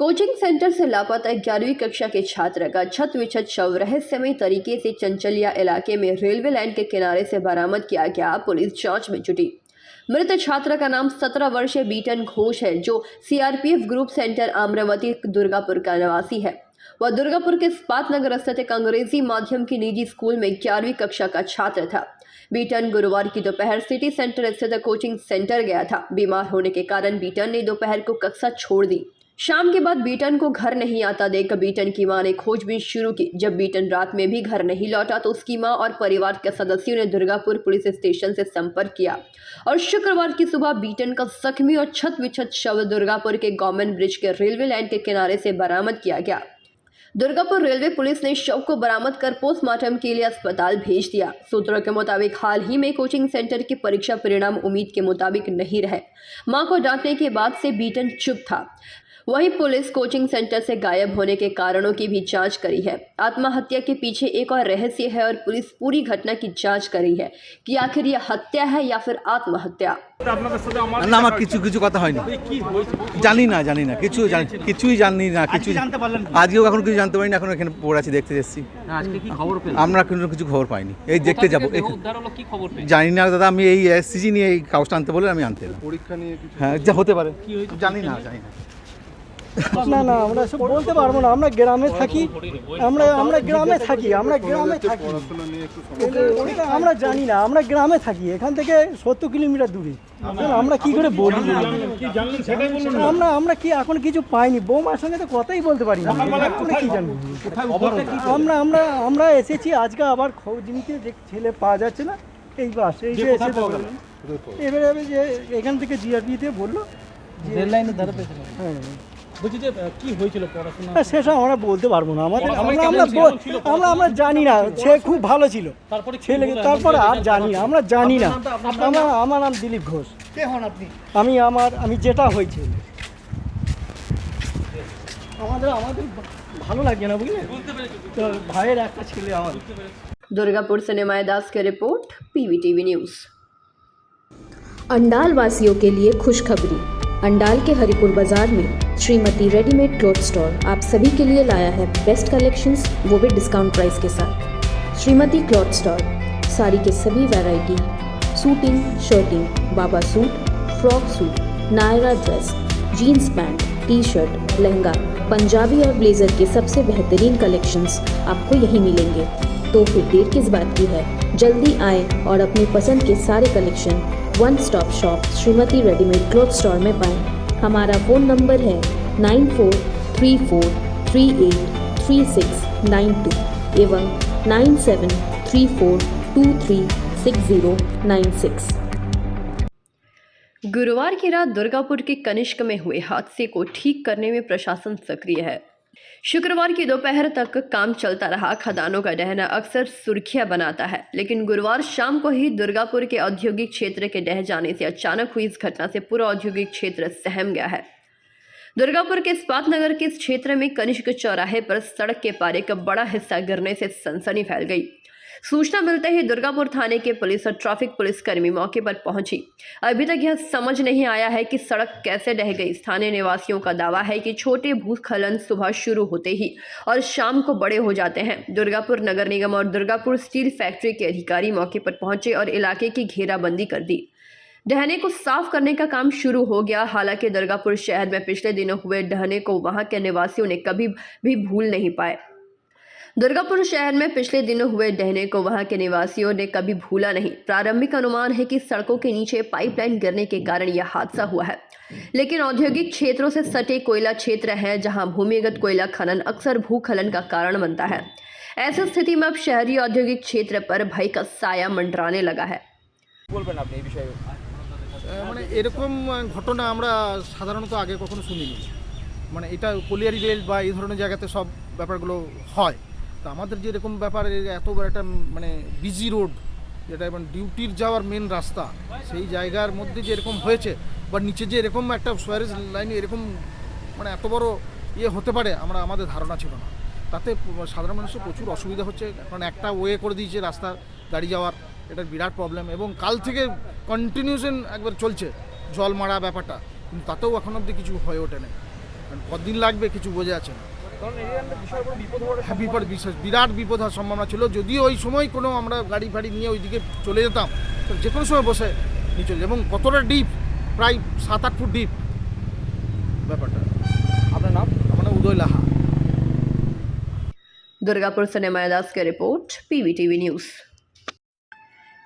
Coaching centre से लापता 11वीं कक्षा के छात्र का छत विछत शव रहस्यमय तरीके से चंचलिया इलाके में रेलवे लाइन के किनारे से बरामद किया गया। पुलिस जांच में जुटी। मृत छात्र का नाम 17 वर्षीय बीटन घोष है, जो सीआरपीएफ ग्रुप सेंटर आम्रवती दुर्गापुर का निवासी है। वह दुर्गापुर के इस्पात नगर स्थित एक अंग्रेजी माध्यम की निजी स्कूल में 11वीं कक्षा का छात्र था। बीटन गुरुवार की दोपहर सिटी सेंटर स्थित कोचिंग सेंटर गया था। बीमार होने के कारण बीटन ने दोपहर को कक्षा छोड़ दी। शाम के बाद बीटन को घर नहीं आता देख बीटन की मां ने खोजबीन शुरू की। जब बीटन रात में भी घर नहीं लौटा तो उसकी मां और परिवार के सदस्यों ने दुर्गापुर पुलिस स्टेशन से संपर्क किया और शुक्रवार की सुबह बीटन का जख्मी और छत विछत शव दुर्गापुर के गवर्नमेंट ब्रिज के रेलवे लाइन के किनारे से बरामद किया गया। दुर्गापुर रेलवे पुलिस ने शव को बरामद कर पोस्टमार्टम के लिए अस्पताल भेज दिया। सूत्रों के मुताबिक हाल ही में कोचिंग सेंटर की परीक्षा परिणाम उम्मीद के मुताबिक नहीं रहे। मां को डांटने के बाद से बीटन चुप था। वहीं पुलिस कोचिंग सेंटर से गायब होने के कारणों की भी जांच करी है। आत्महत्या के पीछे एक और रहस्य है और पुलिस पूरी घटना की जांच कर रही है कि आखिर यह हत्या है या फिर आत्महत्या। না আমার কিছু কথা হয়নি, জানি না কিছুই জানি না আজকেও এখন কিছু জানতে পারি না। এখন এখানে পড়ে আছি, দেখতে এসেছি। আমরা কিন্তু কিছু খবর পাইনি। এই দেখতে যাবো, জানি না দাদা। আমি এই এসসিজি নিয়ে এই কাগজটা আনতে বলে আমি আনতে এলাম। পরীক্ষা নিয়ে হ্যাঁ যা হতে পারে, জানি না না আমরা সব বলতে পারবো না। আমরা গ্রামে থাকি, আমরা গ্রামে থাকি। আমরা জানি না, আমরা গ্রামে থাকি, এখান থেকে 70 কিলোমিটার দূরে। আমরা কি করে বলি? আমরা কি এখন কিছু পাইনি। বৌমার সঙ্গে তো কথাই বলতে পারি না। আমরা কি জানি? আমরা এসেছি আজকে আবার খোঁজ নিতে, যে ছেলে পাওয়া যাচ্ছে না। এই বাস এই যে এবারে যে এখান থেকে জিআরপিতে বললো রেল লাইনের ধারে পেয়েছিল। হ্যাঁ বলছি যে কি হয়েছিল পড়াশোনা সেটা আমরা বলতে পারবো না। আমরা জানি না। সে খুব ভালো ছিল ছেলে, তারপরে আর জানি না। আমরা জানি না। আমার নাম দিলীপ ঘোষ। কে হন আপনি? আমি যেটা হয়েছে আমাদের ভালো লাগে না, বুঝলেন তো। ভাইয়ের একটা ছেলে আমার। दुर्गापुर से निमाय दास की रिपोर्ट, पीवीटीवी न्यूज़। अंडाल वासियों के लिए खुशखबरी। अंडाल के हरिपुर बाजार में श्रीमती रेडीमेड क्लॉथ स्टोर आप सभी के लिए लाया है बेस्ट कलेक्शंस, वो भी डिस्काउंट प्राइस के साथ। श्रीमती क्लॉथ स्टोर साड़ी के सभी वैरायटी, सूटिंग, शर्टिंग, बाबा suit, frock suit, Naira dress, jeans pant, T shirt, lehenga, Punjabi और ब्लेजर के सबसे बेहतरीन कलेक्शंस आपको यहीं मिलेंगे। तो फिर देर किस बात की है, जल्दी आए और अपनी पसंद के सारे collection one stop shop Shrimati readymade cloth store में पाएं। हमारा फ़ोन नंबर है 9434383692 एवं 9734236096। गुरुवार की रात दुर्गापुर के कनिष्क में हुए हादसे को ठीक करने में प्रशासन सक्रिय है। शुक्रवार की दोपहर तक काम चलता रहा। खदानों का ढहना अक्सर सुर्खियां बनाता है, लेकिन गुरुवार शाम को ही दुर्गापुर के औद्योगिक क्षेत्र के ढह जाने से अचानक हुई इस घटना से पूरा औद्योगिक क्षेत्र सहम गया है। दुर्गापुर के इस्पात नगर के इस क्षेत्र में कनिष्क चौराहे पर सड़क के पार एक बड़ा हिस्सा गिरने से सनसनी फैल गई। सूचना मिलते ही दुर्गापुर थाने के पुलिस और ट्रैफिक पुलिसकर्मी मौके पर पहुंची। अभी तक यह समझ नहीं आया है कि सड़क कैसे ढह गई। स्थानीय निवासियों का दावा है कि छोटे भूस्खलन सुबह शुरू होते ही और शाम को बड़े हो जाते हैं। दुर्गापुर नगर निगम और दुर्गापुर स्टील फैक्ट्री के अधिकारी मौके पर पहुंचे और इलाके की घेराबंदी कर दी। ढहने को साफ करने का काम शुरू हो गया। हालांकि दुर्गापुर शहर में पिछले दिनों हुए ढहने को वहां के निवासियों ने कभी भी भूल नहीं पाए। दुर्गापुर शहर में पिछले दिनों हुए ढहने को वहां के निवासियों ने कभी भूला नहीं। प्रारंभिक अनुमान है कि सड़कों के नीचे पाइपलाइन गिरने के कारण यह हादसा हुआ है, लेकिन औद्योगिक क्षेत्रों से सटे कोयला क्षेत्र हैं जहां भूमिगत कोयला खनन अक्सर भूखलन का कारण बनता है। ऐसी स्थिति में अब शहरी औद्योगिक क्षेत्र पर भय का साया मंडराने लगा है। মানে এরকম ঘটনা আমরা সাধারণত আগে কখনো শুনিনি। মানে এটা কলিয়ারি রেল বা এই ধরনের জায়গাতে সব ব্যাপারগুলো হয়। তো আমাদের যে এরকম ব্যাপার, এত বড় একটা মানে বিজি রোড, যেটা মানে ডিউটির যাওয়ার মেন রাস্তা, সেই জায়গার মধ্যে যে এরকম হয়েছে বা নিচে যে এরকম একটা সোয়ারেজ লাইনে এরকম মানে এত বড় হতে পারে আমাদের ধারণা ছিল না। তাতে সাধারণ মানুষের প্রচুর অসুবিধা হচ্ছে। কারণ একটা ওয়ে করে দিয়েছে রাস্তা গাড়ি যাওয়ার, এটা বিরাট প্রবলেম। এবং কাল থেকে কন্টিনিউশন একবার চলছে জল মারা ব্যাপারটা, কিন্তু তাতেও এখন অবধি কিছু হয়ে ওঠে না। কারণ কতদিন লাগবে কিছু বোঝা যাচ্ছে না। হ্যাঁ, বিরাট বিপদ হওয়ার সম্ভাবনা ছিল। যদিও ওই সময় কোনো আমরা গাড়ি ফাড়ি নিয়ে ওইদিকে চলে যেতাম, তো যে কোনো সময় বসে নিয়ে চলে, এবং কতটা ডিপ, প্রায় 7-8 ফুট ডিপ ব্যাপারটা। আপনার নাম? আমার নাম উদয় লাহা। दुर्गापुर से निमाया दास की report, PVTV news.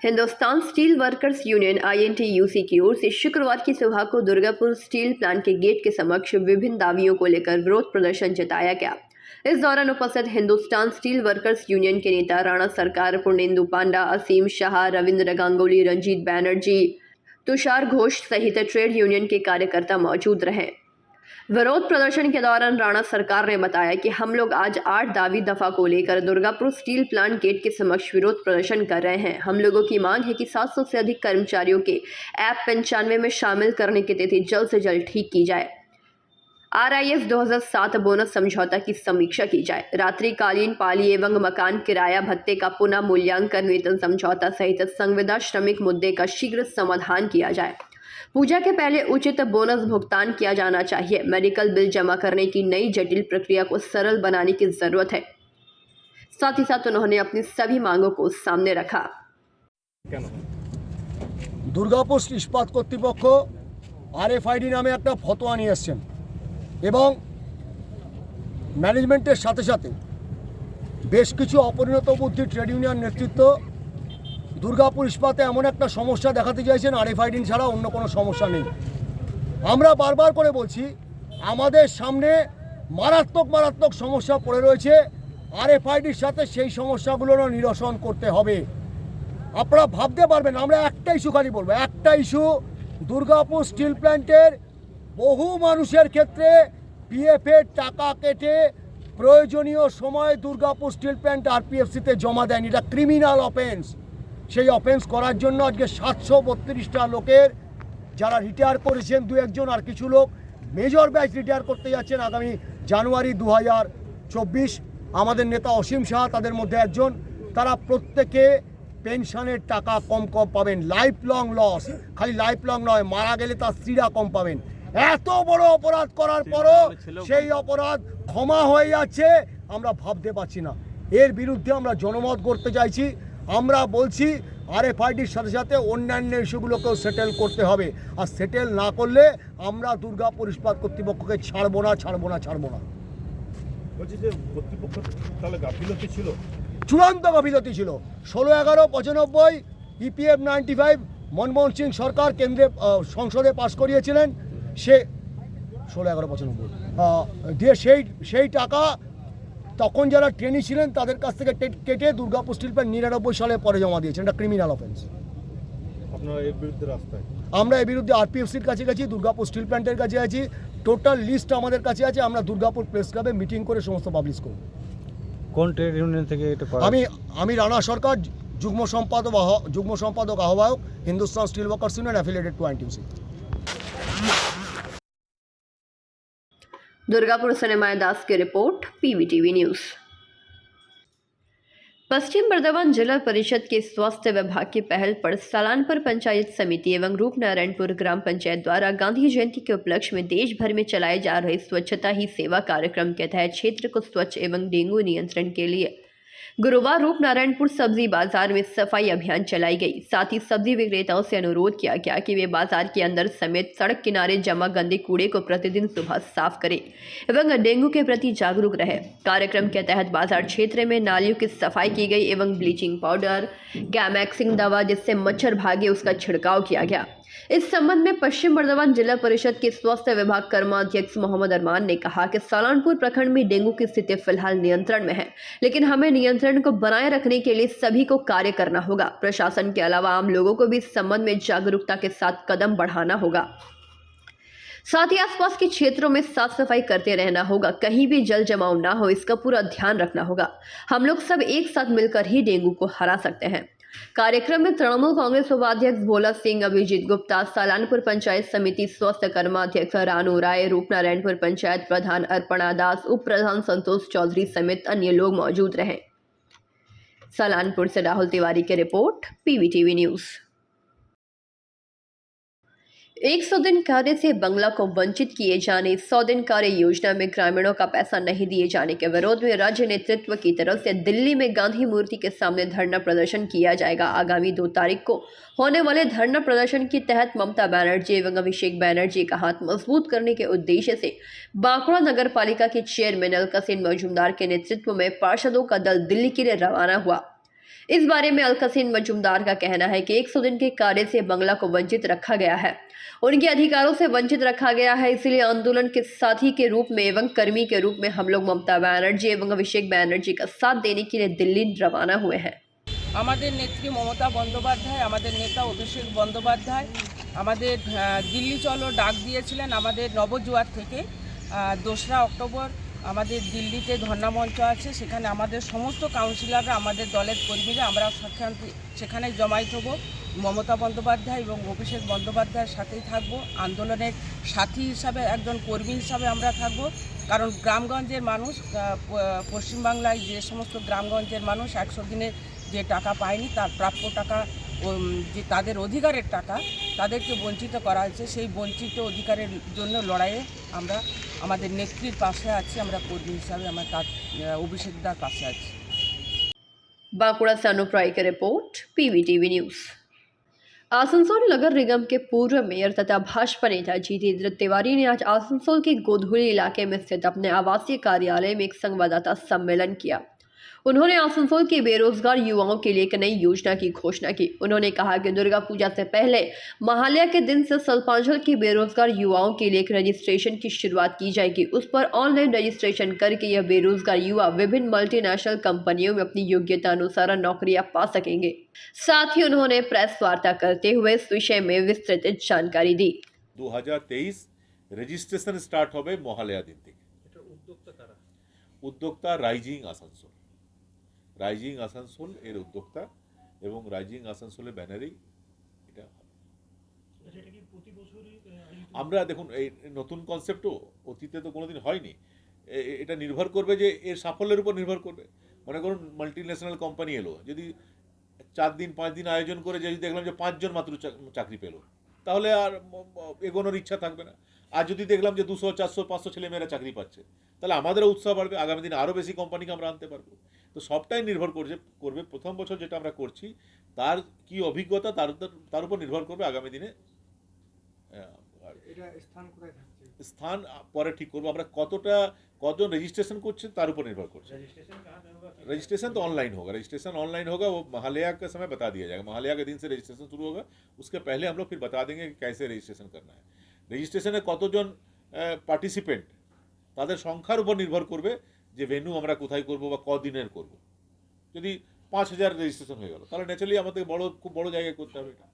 Hindustan steel workers union INTUC की ओर से शुक्रवार की सुबह को दुर्गापुर स्टील प्लांट के गेट के समक्ष विभिन्न दावियों को लेकर विरोध प्रदर्शन जताया गया। इस दौरान उपस्थित हिंदुस्तान स्टील वर्कर्स यूनियन के नेता राणा सरकार, पूर्णेंदु पांडा, असीम शाह, रविंद्र गांगुली, रंजीत बैनर्जी, तुषार घोष सहित ट्रेड यूनियन के कार्यकर्ता मौजूद रहे। विरोध प्रदर्शन के दौरान राणा सरकार ने बताया कि हम लोग आज 8 दावी दफा को लेकर दुर्गापुर स्टील प्लांट गेट के समक्ष विरोध प्रदर्शन कर रहे हैं। हम लोगों की मांग है कि 700 से अधिक कर्मचारियों के ऐप 95 में शामिल करने की तिथि जल्द से जल्द ठीक की जाए। RIS 2007 बोनस समझौता की समीक्षा की जाए। रात्रिकालीन पाली एवं मकान किराया भत्ते का पुनः मूल्यांकन, वेतन समझौता सहित संविदा श्रमिक मुद्दे का शीघ्र समाधान किया जाए। पूजा के पहले उचित बोनस भुगतान किया जाना चाहिए। मेडिकल बिल जमा करने की नई जटिल प्रक्रिया को सरल बनाने की जरूरत है। साथ ही साथ उन्होंने अपनी सभी मांगों को सामने रखा। দুর্গাপুর ইস্পাত কর্তৃপক্ষ RFID নামে একটা ফতোয়া নিয়ে এসছেন এবং ম্যানেজমেন্টের সাথে সাথে বেশ কিছু অপরিণত বুদ্ধি ট্রেড ইউনিয়ন নেতৃত্ব দুর্গাপুর ইস্পাতে এমন একটা সমস্যা দেখাতে চাইছেন RFID ছাড়া অন্য কোনো সমস্যা নেই। আমরা বারবার করে বলছি আমাদের সামনে মারাত্মক সমস্যা পড়ে রয়েছে, RFIDর সাথে সেই সমস্যাগুলোরও নিরসন করতে হবে। আপনারা ভাবতে পারবেন আমরা একটা ইস্যু খালি বলবো, একটা ইস্যু দুর্গাপুর স্টিল প্ল্যান্টের বহু মানুষের ক্ষেত্রে PF-এর টাকা কেটে প্রয়োজনীয় সময় দুর্গাপুর স্টিল প্ল্যান্ট RPFC-তে জমা দেয়নি। এটা ক্রিমিনাল অফেন্স। সেই অফেন্স করার জন্য আজকে 732টা লোকের যারা রিটায়ার করেছেন, 2-1 আর কিছু লোক মেজর ব্যাচ রিটায়ার করতে যাচ্ছেন আগামী জানুয়ারি 2024। আমাদের নেতা অসীম শাহ তাদের মধ্যে একজন। তারা প্রত্যেকে পেনশনের টাকা কম পাবেন। লাইফ লং লস, খালি লাইফ লং নয়, মারা গেলে তার স্ত্রীরা কম পাবেন। এত বড় অপরাধ করার পরও সেই অপরাধ ক্ষমা হয়ে যাচ্ছে, আমরা ভাবতে পারছি না। এর বিরুদ্ধে আমরা জনমত করতে চাইছি। আমরা বলছি RFIDর সাথে সাথে অন্যান্য ইস্যুগুলোকেও সেটেল করতে হবে, আর সেটেল না করলে আমরা দুর্গাপুর ইস্পাত কর্তৃপক্ষকে ছাড়বো না। বলছি যে কর্তৃপক্ষ তাহলে গাফিলতি ছিল, চূড়ান্ত গাফিলতি ছিল। 16/11/95 EPF 95 মনমোহন সিং সরকার কেন্দ্রে সংসদে পাশ করিয়েছিলেন। সে 16/11/95 দিয়ে সেই টাকা তখন যারা ট্রেনি ছিলেন তাদের কাছ থেকে কেটে দুর্গাপুর স্টিল প্ল্যান্ট 99 সালে পরে জমা দিয়েছেন। এটা ক্রিমিনাল অফেন্স। আপনারা এর বিরুদ্ধে রাস্তায়? আমরা এর বিরুদ্ধে RPFC-র কাছে গেছি, দুর্গাপুর স্টিল প্ল্যান্টের কাছে আছি। টোটাল লিস্ট আমাদের কাছে আছে। আমরা দুর্গাপুর প্রেস ক্লাবে মিটিং করে সমস্ত পাবলিশ করব। কোন ট্রেড ইউনিয়ন থেকে এটা করা? আমি রানা সরকার, যুগ্ম সম্পাদক আহ্বায়ক, Hindustan steel workers union affiliated to INTUC। Durgapur से निमाया दास की रिपोर्ट, PVTV न्यूज़। पश्चिम बर्धमान जिला परिषद के स्वास्थ्य विभाग की पहल पर सलानपुर पंचायत समिति एवं रूपनारायणपुर ग्राम पंचायत द्वारा गांधी जयंती के उपलक्ष्य में देश भर में चलाए जा रहे स्वच्छता ही सेवा कार्यक्रम के तहत क्षेत्र को स्वच्छ एवं डेंगू नियंत्रण के लिए गुरुवार रूपनारायणपुर सब्जी बाजार में सफाई अभियान चलाई गई। साथ ही सब्जी विक्रेताओं से अनुरोध किया गया कि वे बाजार के अंदर समेत सड़क किनारे जमा गंदे कूड़े को प्रतिदिन सुबह साफ करें एवं डेंगू के प्रति जागरूक रहे। कार्यक्रम के तहत बाजार क्षेत्र में नालियों की सफाई की गई एवं ब्लीचिंग पाउडर, गैमैक्सिन दवा जिससे मच्छर भागे उसका छिड़काव किया गया। इस संबंध में पश्चिम बर्धमान जिला परिषद के स्वास्थ्य विभाग कर्माध्यक्ष मोहम्मद अरमान ने कहा कि सलानपुर प्रखंड में डेंगू की स्थिति फिलहाल नियंत्रण में है, लेकिन हमें नियंत्रण को बनाए रखने के लिए सभी को कार्य करना होगा। प्रशासन के अलावा आम लोगों को भी इस संबंध में जागरूकता के साथ कदम बढ़ाना होगा। साथ ही आसपास के क्षेत्रों में साफ सफाई करते रहना होगा, कहीं भी जल जमाव ना हो इसका पूरा ध्यान रखना होगा। हम लोग सब एक साथ मिलकर ही डेंगू को हरा सकते हैं। कार्यक्रम में तृणमूल कांग्रेस उपाध्यक्ष भोला सिंह, अभिजीत गुप्ता, सलानपुर पंचायत समिति स्वास्थ्य कर्माध्यक्ष रानू राय, रूपनारायणपुर पंचायत प्रधान अर्पणा दास, उप प्रधान संतोष चौधरी समेत अन्य लोग मौजूद रहे। सलानपुर से राहुल तिवारी की रिपोर्ट, PVTV न्यूज़। 100 दिन कार्य से बंगला को वंचित किए जाने 100 दिन कार्य योजना में ग्रामीणों का पैसा नहीं दिए जाने के विरोध में राज्य नेतृत्व की तरफ से दिल्ली में गांधी मूर्ति के सामने धरना प्रदर्शन किया जाएगा। आगामी 2 तारीख को होने वाले धरना प्रदर्शन के तहत ममता बनर्जी एवं अभिषेक बनर्जी का हाथ मजबूत करने के उद्देश्य से बांकुड़ा नगर पालिका के चेयरमैन अलकसीन मजूमदार के नेतृत्व में पार्षदों का दल दिल्ली के लिए रवाना हुआ। इस बारे में अलकसीन मजूमदार का कहना है कि 100 दिन के कार्य से बंगला को वंचित रखा गया है, उनके अधिकारों से वंचित रखा गया है, इसलिए आंदोलन के साथी के रूप में एवं कर्मी के रूप में हम लोग ममता बनर्जी एवं अभिषेक बनर्जी का साथ देने के लिए दिल्ली रवाना हुए हैं। আমাদের নেত্রী মমতা বন্দ্যোপাধ্যায়, আমাদের নেতা অভিষেক বন্দ্যোপাধ্যায় আমাদের দিল্লি চলো ডাক দিয়েছিলেন আমাদের নবজুয়ার থেকে। 2রা অক্টোবর আমাদের দিল্লিতে ধর্ণা মঞ্চ আছে, সেখানে আমাদের সমস্ত কাউন্সিলররা, আমাদের দলের কর্মীরা আমরা সেখানে জমায়েত হব। মমতা বন্দ্যোপাধ্যায় এবং অভিষেক বন্দ্যোপাধ্যায়ের সাথেই থাকব। আন্দোলনের সাথী হিসাবে, একজন কর্মী হিসাবে আমরা থাকব। কারণ গ্রামগঞ্জের মানুষ, পশ্চিমবাংলায় যে সমস্ত গ্রামগঞ্জের মানুষ 100 দিনের যে টাকা পায়নি, তার প্রাপ্য টাকা, যে তাদের অধিকারের টাকা তাদেরকে বঞ্চিত করা হয়েছে, সেই বঞ্চিত অধিকারের জন্য লড়াইয়ে আমরা আমাদের নেত্রীর পাশে আছি। আমরা কর্মী হিসাবে আমরা তার অভিষেকদার পাশে আছি। बांकुड़ा से अनुप राय की रिपोर्ट, PVTV न्यूज। आसनसोल नगर निगम के पूर्व मेयर तथा भाजपा नेता जीतेंद्र तिवारी ने आज आसनसोल के गोधुली इलाके में स्थित अपने आवासीय कार्यालय में एक संवाददाता सम्मेलन किया। उन्होंने आसनसोल के बेरोजगार युवाओं के लिए एक नई योजना की घोषणा की। उन्होंने कहा कि दुर्गा पूजा से पहले महालया के दिन से सल्पांचल के बेरोजगार युवाओं के लिए एक रजिस्ट्रेशन की शुरुआत की जाएगी। उस पर ऑनलाइन रजिस्ट्रेशन करके यह बेरोजगार युवा विभिन्न मल्टीनेशनल कंपनियों में अपनी योग्यता अनुसार नौकरियां पा सकेंगे। साथ ही उन्होंने प्रेस वार्ता करते हुए इस विषय में विस्तृत जानकारी दी। 2023 রেজিস্ট্রেশন স্টার্ট হবে মহালয়া দিন থেকে। উদ্যোক্তা রাইজিং আসানসোল, রাইজিং আসানসোল এর উদ্যোক্তা এবং রাইজিং আসানসোলের ব্যানারেই এটা হবে। আমরা দেখুন, এই নতুন কনসেপ্টও অতীতে তো কোনোদিন হয়নি। এটা নির্ভর করবে যে এর সাফল্যের উপর নির্ভর করবে। মনে করুন মাল্টি ন্যাশনাল কোম্পানি এলো, যদি 4 দিন 5 দিন আয়োজন করে যদি দেখলাম যে 5 জন মাত্র চাকরি পেলো, তাহলে আর এগোনোর ইচ্ছা থাকবে না। আর যদি দেখলাম যে 200 400 500 ছেলেমেয়েরা চাকরি পাচ্ছে, তাহলে আমাদেরও উৎসাহ বাড়বে, আগামী দিনে আরও বেশি কোম্পানিকে আমরা আনতে পারবো। তো সবটাই নির্ভর করবে প্রথম বছর যেটা আমরা করছি তার কি অভিজ্ঞতা, তার উপর নির্ভর করবে আগামী দিনে। স্থান পরে ঠিক করবো আমরা, কতজন रजिस्ट्रेशन করছে তার উপর निर्भर করছে। रजिस्ट्रेशन तो ऑनलाइन होगा, रजिस्ट्रेशन ऑनलाइन होगा, वो महालया के समय बता दिया जाएगा। महालया के दिन से रजिस्ट्रेशन शुरू होगा, उसके पहले हम लोग फिर बता देंगे कि कैसे रजिस्ट्रेशन करना है। रजिस्ट्रेशने কতজন পার্টিসিপেন্ট তাদের সংখ্যার উপর নির্ভর করবে যে ভেন্যু আমরা কোথায় করব বা কদিনের করব। যদি 5000 রেজিস্ট্রেশন হয়ে গেল, তাহলে ন্যাচারালি আমাদের খুব বড় জায়গায় করতে হবে এটা।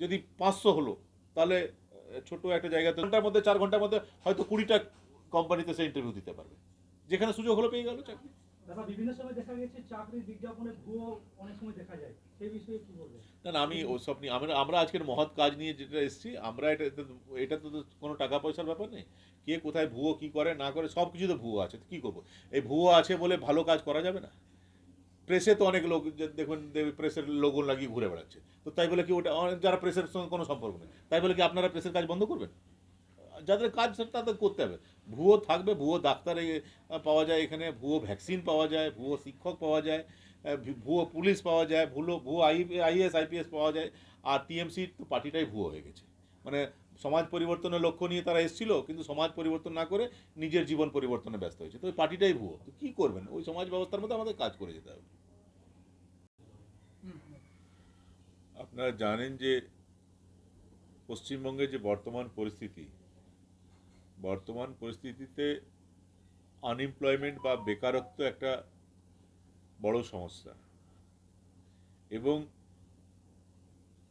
যদি 500 হলো, তাহলে ছোট একটা জায়গাতে 4 ঘন্টার মধ্যে হয়তো 20টা কোম্পানিতে সে ইন্টারভিউ দিতে পারবে, যেখানে সুযোগ হলো পেয়ে গেল চাকরি। বিভিন্ন সময় দেখা গেছে চাকরির বিজ্ঞাপনে ভুয়ো অনেক সময় দেখা যায়, সেই বিষয়ে কি বলবেন? না, আমি ওসব নিয়ে আমরা আজকের মহৎ কাজ নিয়ে যেটা এসেছি, আমরা এটা তো কোনো টাকা পয়সার ব্যাপার নেই। কে কোথায় ভুয়ো কী করে না করে সব কিছু তো ভুয়ো আছে, তো কী করবো? এই ভুয়ো আছে বলে ভালো কাজ করা যাবে না। প্রেসে তো অনেক লোক দেখবেন প্রেসের লোগো লাগিয়ে ঘুরে বেড়াচ্ছে, তো তাই বলে কি ওটা যারা প্রেসের সঙ্গে কোনো সম্পর্ক নেই, তাই বলে কি আপনারা প্রেসের কাজ বন্ধ করবেন? যাদের কাজ তাদের করতে হবে। ভুয়ো থাকবে, ভুয়ো ডাক্তার পাওয়া যায় এখানে, ভুয়ো ভ্যাকসিন পাওয়া যায়, ভুয়ো শিক্ষক পাওয়া যায়, ভুয়ো পুলিশ পাওয়া যায়, ভুয়ো IAS IPS পাওয়া যায়। আর টিএমসি তো পার্টিটাই ভুয়ো হয়ে গেছে। মানে সমাজ পরিবর্তনের লক্ষ্য নিয়ে তারা এসেছিল, কিন্তু সমাজ পরিবর্তন না করে নিজের জীবন পরিবর্তনে ব্যস্ত হয়েছে। তো ওই পার্টিটাই ভুয়ো। তো কী করবেন? ওই সমাজ ব্যবস্থার মধ্যে আমাদের কাজ করে যেতে হবে। আপনারা জানেন যে পশ্চিমবঙ্গের যে বর্তমান পরিস্থিতিতে আনএমপ্লয়মেন্ট বা বেকারত্ব একটা বড় সমস্যা, এবং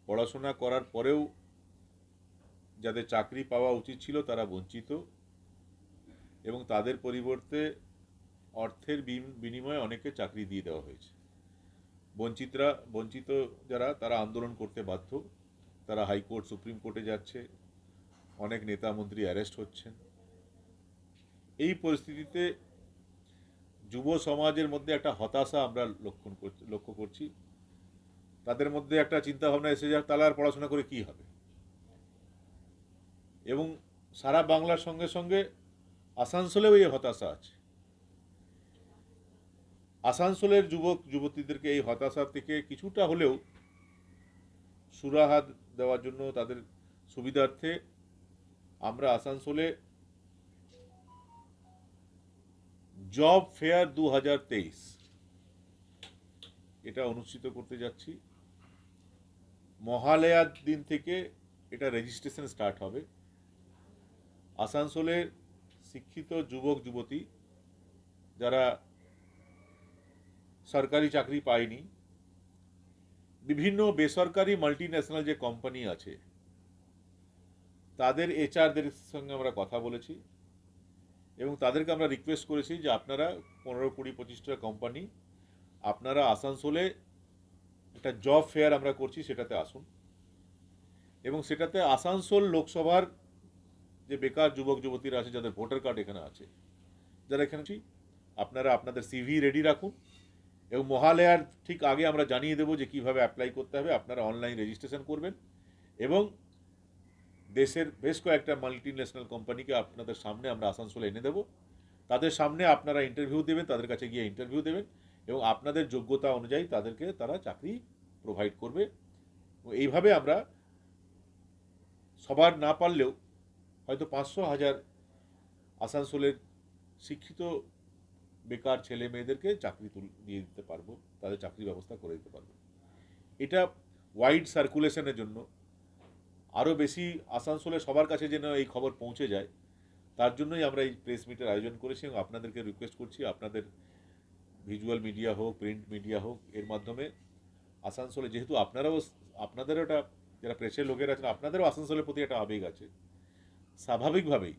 পড়াশোনা করার পরেও যাদের চাকরি পাওয়া উচিত ছিল তারা বঞ্চিত, এবং তাদের পরিবর্তে অর্থের বিনিময়ে অনেকে চাকরি দিয়ে দেওয়া হয়েছে। বঞ্চিত যারা, তারা আন্দোলন করতে বাধ্য, তারা হাইকোর্ট সুপ্রিম কোর্টে যাচ্ছে, অনেক নেতা মন্ত্রী অ্যারেস্ট হচ্ছেন। এই পরিস্থিতিতে যুব সমাজের মধ্যে একটা হতাশা আমরা লক্ষ্য করছি। তাদের মধ্যে একটা চিন্তাভাবনা এসে যায়, তাহলে আর পড়াশোনা করে কী হবে? এবং সারা বাংলার সঙ্গে সঙ্গে আসানসোলেও এই হতাশা আছে। আসানসোলের যুবক যুবতীদেরকে এই হতাশা থেকে কিছুটা হলেও সুরাহা দেওয়ার জন্য তাদের সুবিধার্থে আমরা আসানসোলে জব ফেয়ার 2023 এটা অনুষ্ঠিত করতে যাচ্ছি। মহালয়ার দিন থেকে এটা রেজিস্ট্রেশন স্টার্ট হবে। আসানসোলের শিক্ষিত যুবক যুবতী যারা সরকারি চাকরি পায়নি, বিভিন্ন বেসরকারি মাল্টিন্যাশনাল যে কোম্পানি আছে তাদের এইচআরদের সঙ্গে আমরা কথা বলেছি এবং তাদেরকে আমরা রিকোয়েস্ট করেছি যে আপনারা 15-20-25টা কোম্পানি আপনারা আসানসোলে একটা জব ফেয়ার আমরা করছি সেটাতে আসুন এবং সেটাতে আসানসোল লোকসভার যে বেকার যুবক যুবতীরা আছে যাদের ভোটার কার্ড এখানে আছে, যারা এখানে আপনারা আপনাদের সিভি রেডি রাখুন এবং মহালয়ার ঠিক আগে আমরা জানিয়ে দেবো যে কিভাবে অ্যাপ্লাই করতে হবে। আপনারা অনলাইন রেজিস্ট্রেশন করবেন এবং দেশের বেশ কয়েকটা মাল্টিন্যাশনাল কোম্পানিকে আপনাদের সামনে আমরা আসানসোলে এনে দেবো। তাদের সামনে আপনারা ইন্টারভিউ দেবেন, তাদের কাছে গিয়ে ইন্টারভিউ দেবেন এবং আপনাদের যোগ্যতা অনুযায়ী তাদেরকে তারা চাকরি প্রোভাইড করবে। এইভাবে আমরা সবার না পারলেও হয়তো 500,000 আসানসোলের শিক্ষিত বেকার ছেলে মেয়েদেরকে চাকরি দিয়ে দিতে পারবো, তাদের চাকরি ব্যবস্থা করে দিতে পারবো। এটা ওয়াইড সার্কুলেশনের জন্য, আরও বেশি আসানসোলে সবার কাছে যেন এই খবর পৌঁছে যায়, তার জন্যই আমরা এই প্রেস মিটের আয়োজন করেছি এবং আপনাদেরকে রিকোয়েস্ট করছি আপনাদের ভিজুয়াল মিডিয়া হোক, প্রিন্ট মিডিয়া হোক, এর মাধ্যমে আসানসোলে, যেহেতু আপনাদেরও একটা, যারা প্রেসের লোকেরা আছেন আপনাদেরও আসানসোলের প্রতি একটা আবেগ আছে, স্বাভাবিকভাবেই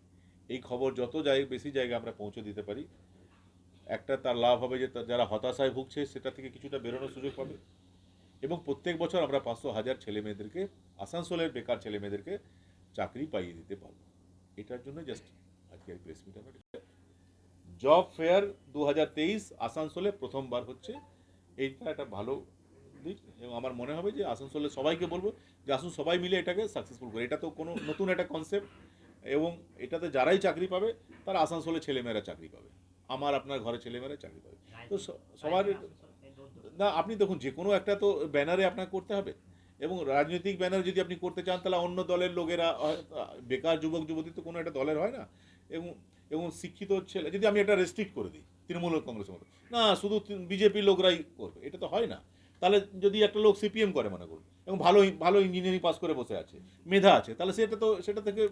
এই খবর যত বেশি জায়গায় আমরা পৌঁছে দিতে পারি, একটা তার লাভ হবে যে যারা হতাশায় ভুগছে সেটা থেকে কিছুটা বেরোনোর সুযোগ পাবে এবং প্রত্যেক বছর আমরা 500,000 ছেলে মেয়েদেরকে, আসানসোলের বেকার ছেলে মেয়েদেরকে চাকরি পাইয়ে দিতে পারবো। এটার জন্য জাস্ট আজকে প্রেস মিট আমরা জব ফেয়ার 2023 আসানসোলে প্রথমবার হচ্ছে। এইটা একটা ভালো দিক এবং আমার মনে হবে যে আসানসোলে সবাইকে বলবো যে আসুন সবাই মিলে এটাকে সাকসেসফুল করে। এটা তো কোনো নতুন একটা কনসেপ্ট এবং এটাতে যারাই চাকরি পাবে তারা আসানসোলে ছেলেমেয়েরা চাকরি পাবে, আমার আপনার ঘরে ছেলেমেয়েরা চাকরি পাবে। তো সবার না, আপনি দেখুন যে কোনো একটা তো ব্যানারে আপনাকে করতে হবে এবং রাজনৈতিক ব্যানার যদি আপনি করতে চান তাহলে অন্য দলের লোকেরা, বেকার যুবক যুবতী তো কোনো একটা দলের হয় না এবং এবং শিক্ষিত ছেলে যদি আমি একটা রেস্ট্রিক্ট করে দিই তৃণমূল কংগ্রেসের মতো, না শুধু বিজেপির লোকরাই করবে, এটা তো হয় না। তাহলে যদি একটা লোক সিপিএম করে মনে করুন এবং ভালো ভালো ইঞ্জিনিয়ারিং পাস করে বসে আছে, মেধা আছে, তাহলে সেটা থেকে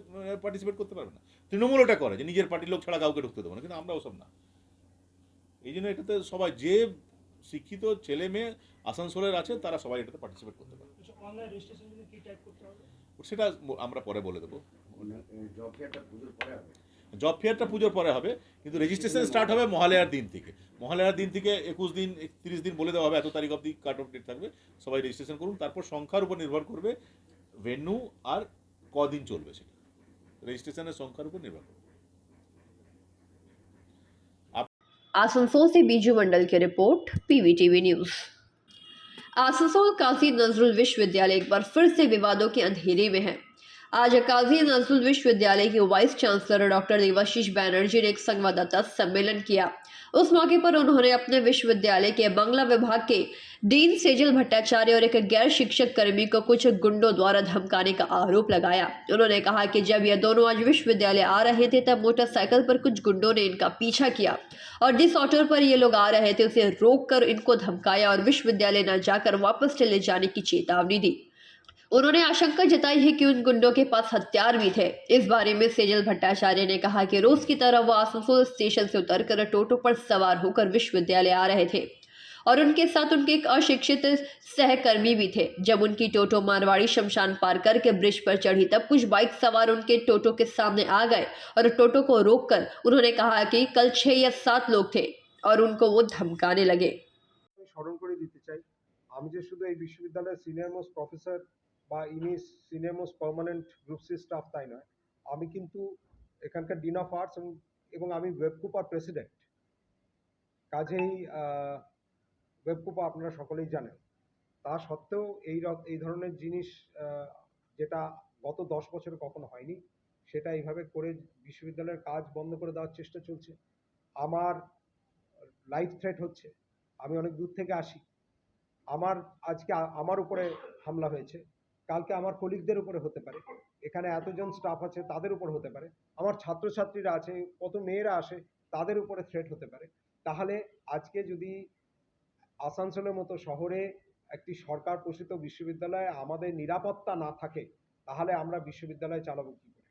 পার্টিসিপেট করতে পারবে না। তৃণমূল ওটা করে যে নিজের পার্টির লোক ছাড়া কাউকে ঢুকতে দেবো না, কিন্তু আমরা ওসব না। এই জন্য এটাতে সবাই যে শিক্ষিত ছেলে মেয়ে আসানসোলের আছে তারা সবাই এটাতে পার্টিসিপেট করতে পারে। সেটা আমরা পরে বলে দেবো। জব ফেয়ারটা পুজোর পরে হবে কিন্তু রেজিস্ট্রেশন স্টার্ট হবে মহালয়ার দিন থেকে। মহালয়ার দিন থেকে 21 দিন 31 দিন বলে দেওয়া হবে, এত তারিখ অবধি কাট অফ ডেট থাকবে, সবাই রেজিস্ট্রেশন করুন। তারপর সংখ্যার উপর নির্ভর করবে ভেন্যু আর কদিন চলবে, সেটা রেজিস্ট্রেশনের সংখ্যার উপর নির্ভর করবে। आसनसोल से बीजू मंडल की रिपोर्ट, पीवीटीवी न्यूज। आसनसोल काजी नजरुल विश्वविद्यालय एक बार फिर से विवादों के अंधेरे में है। आज काजी नजरुल विश्वविद्यालय के vice chancellor doctor Debashish Banerjee ने एक संवाददाता सम्मेलन किया। उस मौके पर उन्होंने अपने विश्वविद्यालय के बांग्ला विभाग के डीन सेजल भट्टाचार्य और एक गैर शिक्षक कर्मी को कुछ गुंडों द्वारा धमकाने का आरोप लगाया। उन्होंने कहा कि जब ये दोनों आज विश्वविद्यालय आ रहे थे तब मोटरसाइकिल पर कुछ गुंडों ने इनका पीछा किया और जिस ऑटो पर ये लोग आ रहे थे उसे रोककर इनको धमकाया और विश्वविद्यालय न जाकर वापस चले जाने की चेतावनी दी। उन्होंने आशंका जताई है कि उन गुंडों के पास हथियार भी थे। इस बारे में सेजल भट्टाचार्य ने कहा कि रोज की तरह वो आसनसोल स्टेशन से उतरकर टोटो पर सवार होकर विश्वविद्यालय आ रहे थे और उनके साथ उनके एक अशिक्षित सहकर्मी भी थे। जब उनकी टोटो मारवाड़ी शमशान पार करके ब्रिज पर चढ़ी तब कुछ बाइक सवार उनके टोटो के सामने आ गए और टोटो को रोककर उन्होंने कहा कि कल 6 या 7 लोग थे और उनको वो धमकाने लगे। স্মরণ করে দিতে চাই, আমি যে শুধু এই বিশ্ববিদ্যালয়ের সিনিয়র মোস্ট প্রফেসর বা ইনি senior most permanent group C staff তাই নয়, আমি কিন্তু এখানকার ডিন অফ আর্টস এবং আমি ওয়েবকুপার প্রেসিডেন্ট। কাজেই ওয়েবকুপা আপনারা সকলেই জানেন। তা সত্ত্বেও এই ধরনের জিনিস যেটা গত 10 বছরে কখনো হয়নি, সেটা এইভাবে করে বিশ্ববিদ্যালয়ের কাজ বন্ধ করে দেওয়ার চেষ্টা চলছে। আমার লাইফ থ্রেট হচ্ছে, আমি অনেক দূর থেকে আসি, আজকে আমার উপরে হামলা হয়েছে, কালকে আমার কলিগদের উপরে হতে পারে, এখানে এতজন স্টাফ আছে তাদের উপর হতে পারে, আমার ছাত্রছাত্রীরা আছে, কত মেয়েরা আসে তাদের উপরে থ্রেট হতে পারে। তাহলে আজকে যদি আসানসোলের মতো শহরে একটি সরকার পোষিত বিশ্ববিদ্যালয়ে আমাদের নিরাপত্তা না থাকে, তাহলে আমরা বিশ্ববিদ্যালয় চালাবো কি করে?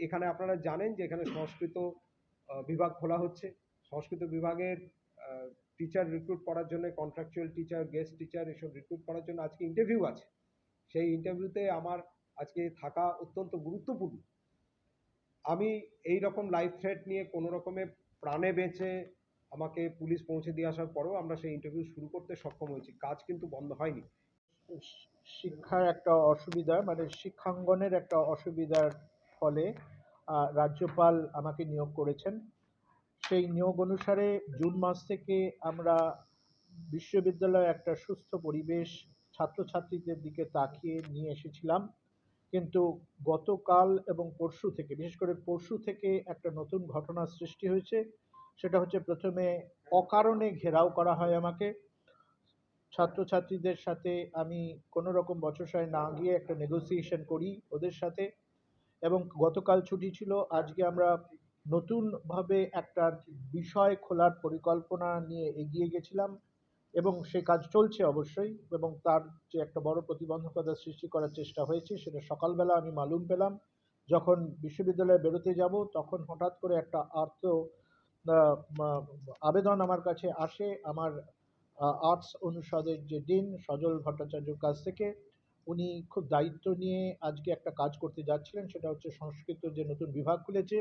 এখানে আপনারা জানেন যে এখানে সংস্কৃত বিভাগ খোলা হচ্ছে, সংস্কৃত বিভাগের টিচার রিক্রুট করার জন্য, কন্ট্রাকচুয়াল টিচার, গেস্ট টিচার এসব রিক্রুট করার জন্য আজকে ইন্টারভিউ আছে। সেই ইন্টারভিউতে আমার আজকে থাকা অত্যন্ত গুরুত্বপূর্ণ। আমি এই রকম লাইফ থ্রেট নিয়ে কোনো রকমে প্রাণে বেঁচে আমাকে পুলিশ পৌঁছে দিয়ে আসার পরেও আমরা সেই ইন্টারভিউ শুরু করতে সক্ষম হয়েছি, কাজ কিন্তু বন্ধ হয়নি। শিক্ষার একটা অসুবিধা, মানে শিক্ষাঙ্গনের একটা অসুবিধার ফলে রাজ্যপাল আমাকে নিয়োগ করেছেন। সেই নিয়োগ অনুসারে জুন মাস থেকে আমরা বিশ্ববিদ্যালয়ে একটা সুস্থ পরিবেশ ছাত্রছাত্রীদের দিকে তাকিয়ে নিয়ে এসেছিলাম, কিন্তু গতকাল এবং পরশু থেকে, বিশেষ করে পরশু থেকে একটা নতুন ঘটনার সৃষ্টি হয়েছে। সেটা হচ্ছে, প্রথমে অকারণে ঘেরাও করা হয় আমাকে। ছাত্রছাত্রীদের সাথে আমি কোনো রকম বচসায় না গিয়ে একটা নেগোসিয়েশন করি ওদের সাথে, এবং গতকাল ছুটি ছিল, আজকে আমরা নতুনভাবে একটা বিষয় খোলার পরিকল্পনা নিয়ে এগিয়ে গেছিলাম, এবং সে কাজ চলছে অবশ্যই, এবং তার যে একটা বড় প্রতিবন্ধকতা সৃষ্টি করার চেষ্টা হয়েছে সেটা সকালবেলা আমি মালুম পেলাম। যখন বিশ্ববিদ্যালয়ে বেরোতে যাব তখন হঠাৎ করে একটা আবেদন আমার কাছে আসে আমার আর্টস অনুষদের যে ডিন সজল ভট্টাচার্যর কাছ থেকে। উনি খুব দায়িত্ব নিয়ে আজকে একটা কাজ করতে যাচ্ছিলেন, সেটা হচ্ছে সংস্কৃত যে নতুন বিভাগ খুলেছে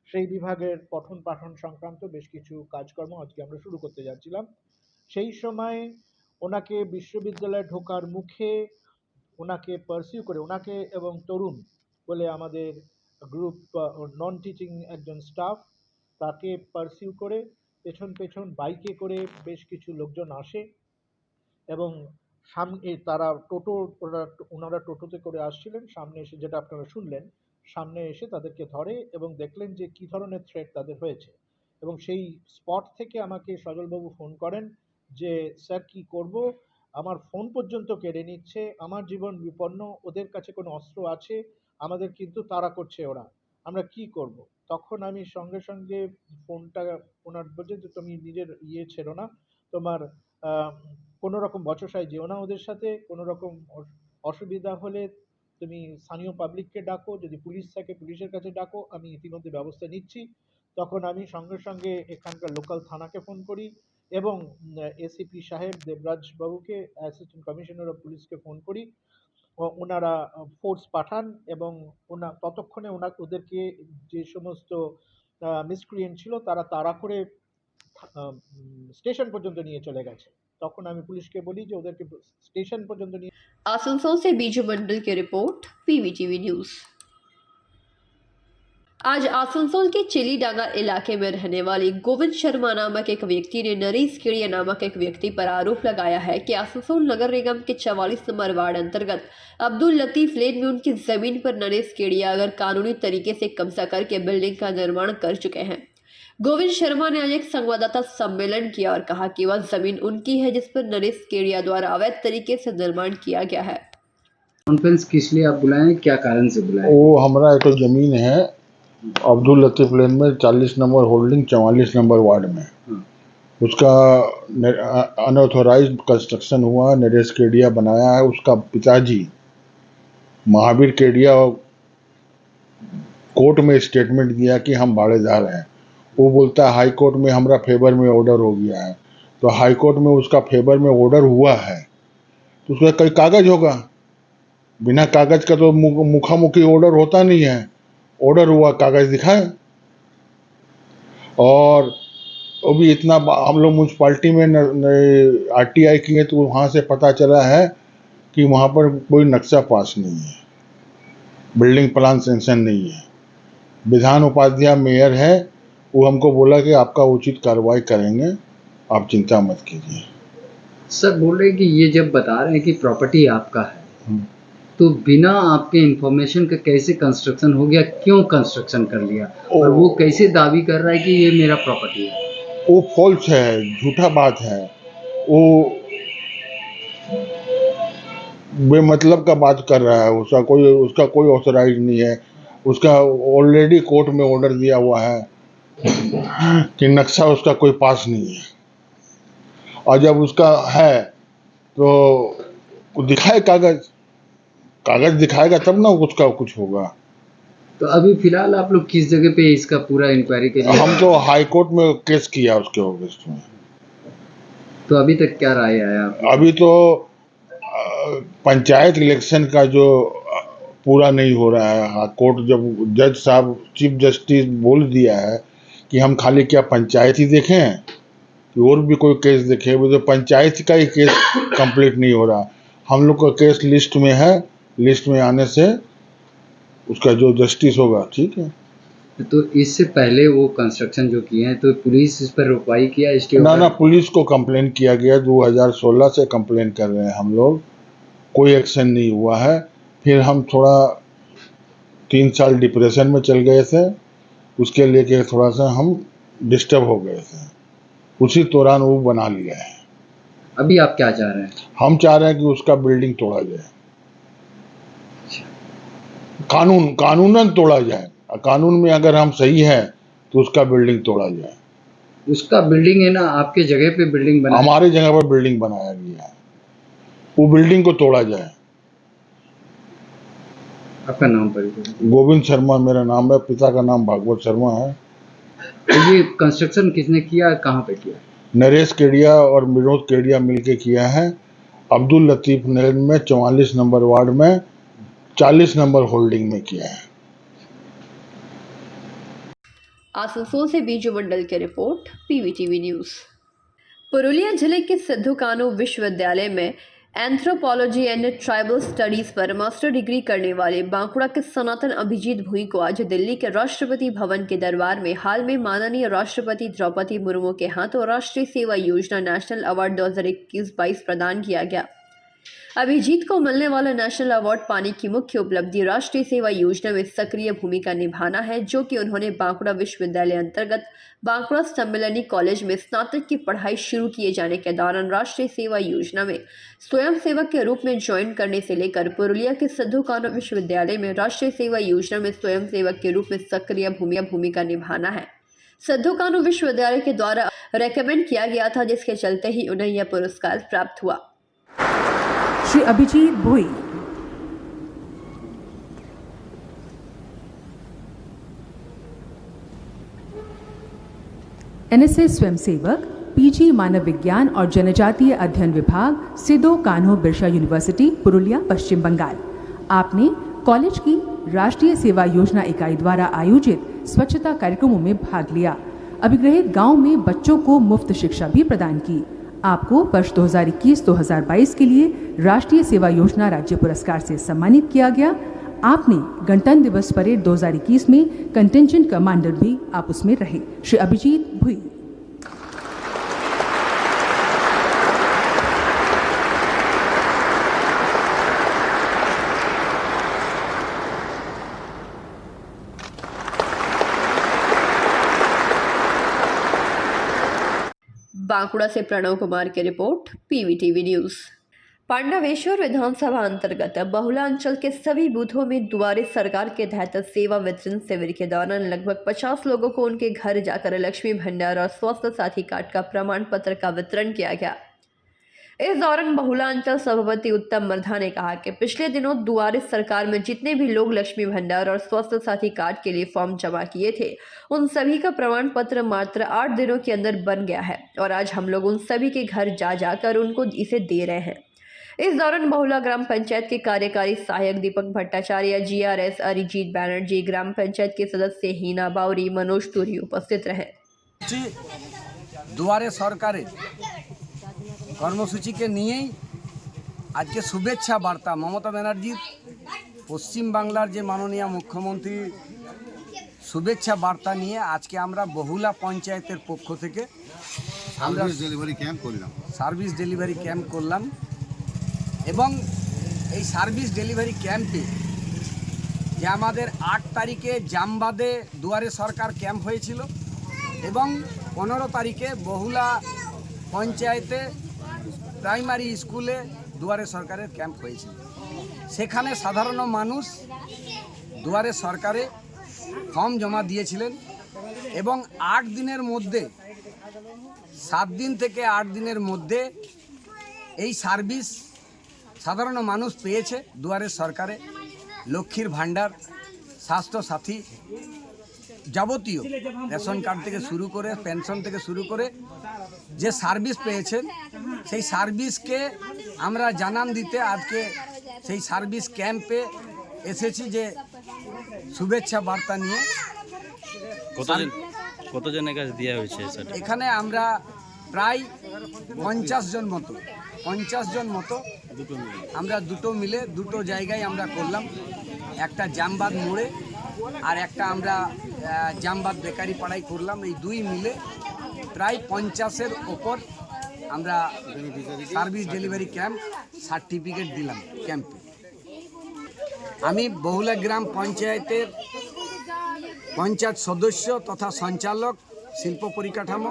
সেই বিভাগের পঠন পাঠন সংক্রান্ত বেশ কিছু কাজকর্ম আজকে আমরা শুরু করতে যাচ্ছিলাম। সেই সময় ওনাকে বিশ্ববিদ্যালয়ে ঢোকার মুখে ওনাকে পারসিউ করে, ওনাকে এবং তরুণ বলে আমাদের গ্রুপ নন টিচিং একজন স্টাফ, তাকে পারসিউ করে পেছন পেছন বাইকে করে বেশ কিছু লোকজন আসে, এবং সামনে তারা ওনারা টোটোতে করে আসছিলেন, সামনে এসে, যেটা আপনারা শুনলেন, সামনে এসে তাদেরকে ধরে এবং দেখলেন যে কী ধরনের থ্রেট তাদের হয়েছে। এবং সেই স্পট থেকে আমাকে সজলবাবু ফোন করেন যে স্যার কি করব, আমার ফোন পর্যন্ত কেড়ে নিচ্ছে, আমার জীবন বিপন্ন, ওদের কাছে কোনো অস্ত্র আছে, আমাদের কিন্তু তাড়া করছে ওরা, আমরা কি করব? তখন আমি সঙ্গে সঙ্গে ফোনটা ওনার বলছে যে তুমি নিজের ছেড়ো না, তোমার কোনো রকম বচসায় যেও না ওদের সাথে, কোনো রকম অসুবিধা হলে তুমি স্থানীয় পাবলিককে ডাকো, যদি পুলিশ থাকে পুলিশের কাছে ডাকো, আমি ইতিমধ্যে ব্যবস্থা নিচ্ছি। তখন আমি সঙ্গে সঙ্গে এখানকার লোকাল থানাকে ফোন করি এবং এসিপি সাহেব দেবরাজ বাবুকে, অ্যাসিস্ট্যান্ট কমিশনার অফ পুলিশকে ফোন করি। ওনারা ফোর্স পাঠান এবং ততক্ষণে ওদেরকে, যে সমস্ত মিসক্রিয়েন্ট ছিল তারা তাড়া করে স্টেশন পর্যন্ত নিয়ে চলে গেছে। তখন আমি পুলিশকে বলি যে ওদেরকে স্টেশন পর্যন্ত নিয়ে। आसनसोल से बीजू मंडल की रिपोर्ट, पीवीटीवी न्यूज। आज आसनसोल के चिलीडांगा इलाके में रहने वाले गोविंद शर्मा नामक एक व्यक्ति ने नरेश केड़िया नामक एक व्यक्ति पर आरोप लगाया है कि आसनसोल नगर निगम के 44 नंबर वार्ड अंतर्गत अब्दुल लतीफ लेन में उनकी जमीन पर नरेश केड़िया अगर कानूनी तरीके से कब्जा करके बिल्डिंग का निर्माण कर चुके हैं। गोविंद शर्मा ने आज एक संवाददाता सम्मेलन किया और कहा कि वह जमीन उनकी है जिस पर नरेश केड़िया द्वारा अवैध तरीके से निर्माण किया गया है। कॉन्फ्रेंस किस लिए आप बुलाए, क्या कारण से बुलाए? वो हमारा एक जमीन है अब्दुल लतीफ लेन में 40 नंबर होल्डिंग 44 नंबर वार्ड में, उसका अनऑथोराइज्ड कंस्ट्रक्शन हुआ, नरेश केडिया बनाया है। उसका पिताजी महावीर केडिया कोर्ट में स्टेटमेंट दिया कि हम भाड़ेदार हैं। वो बोलता है हाई कोर्ट में हमारा फेवर में ऑर्डर हो गया है, तो हाई कोर्ट में उसका फेवर में ऑर्डर हुआ है तो उसका कोई कागज होगा, बिना कागज का तो मुखामुखी ऑर्डर होता नहीं है। ऑर्डर हुआ, कागज दिखाए। और वो भी इतना, हम लोग म्यूनसिपाल्टी में आरटीआई किए तो वहाँ से पता चला है कि वहाँ पर कोई नक्शा पास नहीं है, बिल्डिंग प्लान सेंक्शन नहीं है। विधान उपाध्याय मेयर है, वो हमको बोला कि आपका उचित कार्रवाई करेंगे, आप चिंता मत कीजिए। सर बोल रहे हैं कि ये जब बता रहे हैं कि प्रॉपर्टी आपका है, तो बिना आपके इंफॉर्मेशन का कैसे कंस्ट्रक्शन हो गया, क्यों कंस्ट्रक्शन कर लिया, और वो कैसे दावी कर रहा है कि ये मेरा प्रॉपर्टी है? वो फॉल्स है, झूठा बात है, वो बेमतलब का बात कर रहा है। उसका कोई ऑथराइज नहीं है। उसका ऑलरेडी कोर्ट में ऑर्डर दिया हुआ है कि नक्शा उसका कोई पास नहीं है, और जब उसका है तो दिखाए कागज दिखाएगा तब ना उसका कुछ होगा। तो अभी फिलहाल आप लोग किस जगह पे इसका पूरा इंक्वायरी के लिए? हम तो हाई कोर्ट में केस किया उसके अगेंस्ट में। तो अभी तक क्या राय आया आपको? अभी तो पंचायत इलेक्शन का जो पूरा नहीं हो रहा है, कोर्ट जब जज साहब चीफ जस्टिस बोल दिया है कि हम खाली क्या पंचायत ही देखें कि और भी कोई केस देखें, वो तो पंचायत का ही केस कंप्लीट नहीं हो रहा। हम लोग का केस लिस्ट में है, लिस्ट में आने से उसका जो जस्टिस होगा ठीक है। तो इससे पहले वो कंस्ट्रक्शन जो किए हैं तो पुलिस इस पर रुकवाई किया? स्टे ना पुलिस को कंप्लेन किया गया, 2016 से कंप्लेन कर रहे हैं हम लोग, कोई एक्शन नहीं हुआ है। फिर हम थोड़ा 3 साल डिप्रेशन में चल गए थे, उसके लेके थोड़ा सा हम डिस्टर्ब हो गए थे, उसी दौरान वो बना लिया है। अभी आप क्या चाह रहे हैं? हम चाह रहे हैं कि उसका बिल्डिंग तोड़ा जाए, कानूनन तोड़ा जाए। कानून में अगर हम सही हैं तो उसका बिल्डिंग तोड़ा जाए। उसका बिल्डिंग है ना, आपके जगह पे बिल्डिंग बना, हमारे जगह पर बिल्डिंग बनाया गया है, वो बिल्डिंग को तोड़ा जाए। आपका नाम परिचय? गोविंद शर्मा मेरा नाम है, पिता का नाम भागवत शर्मा है। तो ये कंस्ट्रक्शन किसने किया, कहाँ पे किया? नरेश केडिया और विनोद केडिया मिलके किया है। अब्दुल लतीफ नगर में 44 नंबर वार्ड में 40 नंबर होल्डिंग में किया है। आसनसोल से बीजू मंडल की रिपोर्ट, पीवीटीवी न्यूज। पुरुलिया जिले के सिद्धू कान्हू विश्वविद्यालय में एंथ्रोपोलॉजी एंड ट्राइबल स्टडीज पर मास्टर डिग्री करने वाले बांकुड़ा के सनातन अभिजीत भुई को आज दिल्ली के राष्ट्रपति भवन के दरबार में हाल में माननीय राष्ट्रपति द्रौपदी मुर्मू के हाथों राष्ट्रीय सेवा योजना नेशनल अवार्ड 2021-22 प्रदान किया गया। अभिजीत को मिलने वाला नेशनल अवार्ड पाने की मुख्य उपलब्धि राष्ट्रीय सेवा योजना में सक्रिय भूमिका निभाना है, जो कि उन्होंने बांकुड़ा विश्वविद्यालय अंतर्गत बांकुड़ा सम्मेलनी कॉलेज में स्नातक की पढ़ाई शुरू किए जाने के दौरान राष्ट्रीय सेवा योजना में स्वयंसेवक के रूप में ज्वाइन करने से लेकर पुरुलिया के सिद्धू कान्हू विश्वविद्यालय में राष्ट्रीय सेवा योजना में स्वयंसेवक के रूप में सक्रिय भूमिका निभाना है। सिद्धू कान्हू विश्वविद्यालय के द्वारा रेकमेंड किया गया था, जिसके चलते ही उन्हें यह पुरस्कार प्राप्त हुआ। श्री अभिजीत भुई एनएसएस स्वयंसेवक, पीजी मानव विज्ञान और जनजातीय अध्ययन विभाग, सिद्धू कान्हू बिरसा यूनिवर्सिटी, पुरुलिया, पश्चिम बंगाल। आपने कॉलेज की राष्ट्रीय सेवा योजना इकाई द्वारा आयोजित स्वच्छता कार्यक्रमों में भाग लिया। अभिग्रहित गांव में बच्चों को मुफ्त शिक्षा भी प्रदान की। आपको वर्ष 2021-2022 के लिए राष्ट्रीय सेवा योजना राज्य पुरस्कार से सम्मानित किया गया। आपने गणतंत्र दिवस परेड 2021 में कंटिंजेंट कमांडर भी आप उसमें रहे। श्री अभिजीत भुई। बांकुड़ा से प्रणव कुमार की रिपोर्ट, पीवीटीवी न्यूज। पांडवेश्वर विधानसभा अंतर्गत बहुला अंचल के सभी बूथों में दुआरे सरकार के तहत सेवा वितरण शिविर के दौरान लगभग 50 लोगों को उनके घर जाकर लक्ष्मी भंडार और स्वास्थ्य साथी कार्ड का प्रमाण पत्र का वितरण किया गया। इस दौरान बहुला अंचल सभापति उत्तम मर्धा ने कहा कि पिछले दिनों दुआरे सरकार में जितने भी लोग लक्ष्मी भंडार और स्वास्थ्य साथी कार्ड के लिए फॉर्म जमा किए थे, उन सभी का प्रमाण पत्र मात्र 8 दिनों के अंदर बन गया है और आज हम लोग उन सभी के घर जाकर उनको इसे दे रहे हैं। इस दौरान बहुला ग्राम पंचायत के कार्यकारी सहायक दीपक भट्टाचार्य, GRS अरिजीत बैनर्जी, ग्राम पंचायत के सदस्य हीना बावरी, मनोज तुरी उपस्थित रहे। दुआरे सरकार কর্মসূচিকে নিয়েই আজকে শুভেচ্ছা বার্তা মমতা ব্যানার্জির পশ্চিম বাংলার যে মাননীয় মুখ্যমন্ত্রী শুভেচ্ছা বার্তা নিয়ে আজকে আমরা বহুলা পঞ্চায়েতের পক্ষ থেকে সার্ভিস ডেলিভারি ক্যাম্প করলাম এবং এই সার্ভিস ডেলিভারি ক্যাম্পে যে আমাদের 8 তারিখে জামবাদে দুয়ারে সরকার ক্যাম্প হয়েছিল এবং 15 তারিখে বহুলা পঞ্চায়েতে প্রাইমারি স্কুলে দুয়ারে সরকারের ক্যাম্প হয়েছিল। সেখানে সাধারণ মানুষ দুয়ারে সরকারে ফর্ম জমা দিয়েছিলেন এবং 8 দিনের মধ্যে 7 দিন থেকে 8 দিনের মধ্যে এই সার্ভিস সাধারণ মানুষ পেয়েছে। দুয়ারে সরকারে লক্ষ্মীর ভাণ্ডার, স্বাস্থ্য সাথী, যাবতীয় রেশন কার্ড থেকে শুরু করে পেনশন থেকে শুরু করে যে সার্ভিস পেয়েছেন সেই সার্ভিসকে আমরা জানান দিতে আজকে সেই সার্ভিস ক্যাম্পে এসেছি যে শুভেচ্ছা বার্তা নিয়ে। কতজনের কাছে দেওয়া হয়েছে? এখানে আমরা প্রায় 50 জন মতো আমরা দুটো মিলে দুটো জায়গায় আমরা করলাম, একটা জামবাদ মোড়ে আর একটা আমরা জামবাদ বেকারি পাড়ায় করলাম। এই দুই মিলে প্রায় 50-এর ওপর আমরা সার্ভিস ডেলিভারি ক্যাম্প সার্টিফিকেট দিলাম ক্যাম্পে। আমি বহুলা গ্রাম পঞ্চায়েতের পঞ্চায়েত সদস্য তথা সঞ্চালক শিল্প পরিকাঠামো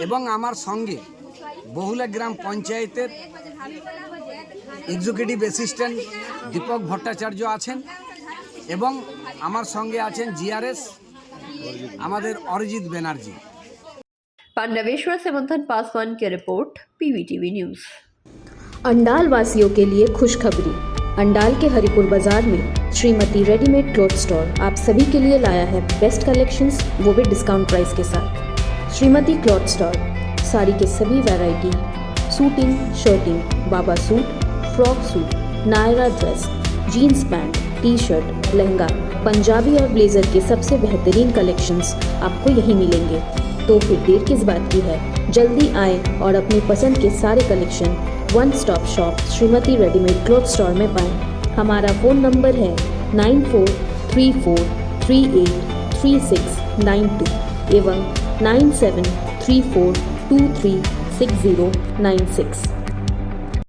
এবং আমার সঙ্গে বহুলা গ্রাম পঞ্চায়েতের এক্সিকিউটিভ অ্যাসিস্ট্যান্ট দীপক ভট্টাচার্য আছেন এবং আমার সঙ্গে আছেন জিআরএস আমাদের অরিজিৎ ব্যানার্জি। पांडवेश्वर से मंथन पासवान की रिपोर्ट, पीवीटीवी न्यूज़। अंडाल वासियों के लिए खुशखबरी। अंडाल के हरिपुर बाजार में श्रीमती रेडीमेड क्लॉथ स्टोर आप सभी के लिए लाया है बेस्ट कलेक्शंस, वो भी डिस्काउंट प्राइस के साथ। श्रीमती क्लॉथ स्टोर साड़ी के सभी वैरायटी, सूटिंग, शर्टिंग, बाबा suit, frock suit, Naira dress, jeans pant, T shirt, lehenga, Punjabi और ब्लेजर के सबसे बेहतरीन कलेक्शंस आपको यहीं मिलेंगे। तो फिर देर किस बात की है, जल्दी आएं और अपनी पसंद के सारे collection one stop shop Shrimati readymade cloth store में पाएं। हमारा फ़ोन नंबर है 9434383692 एवं 9734236096।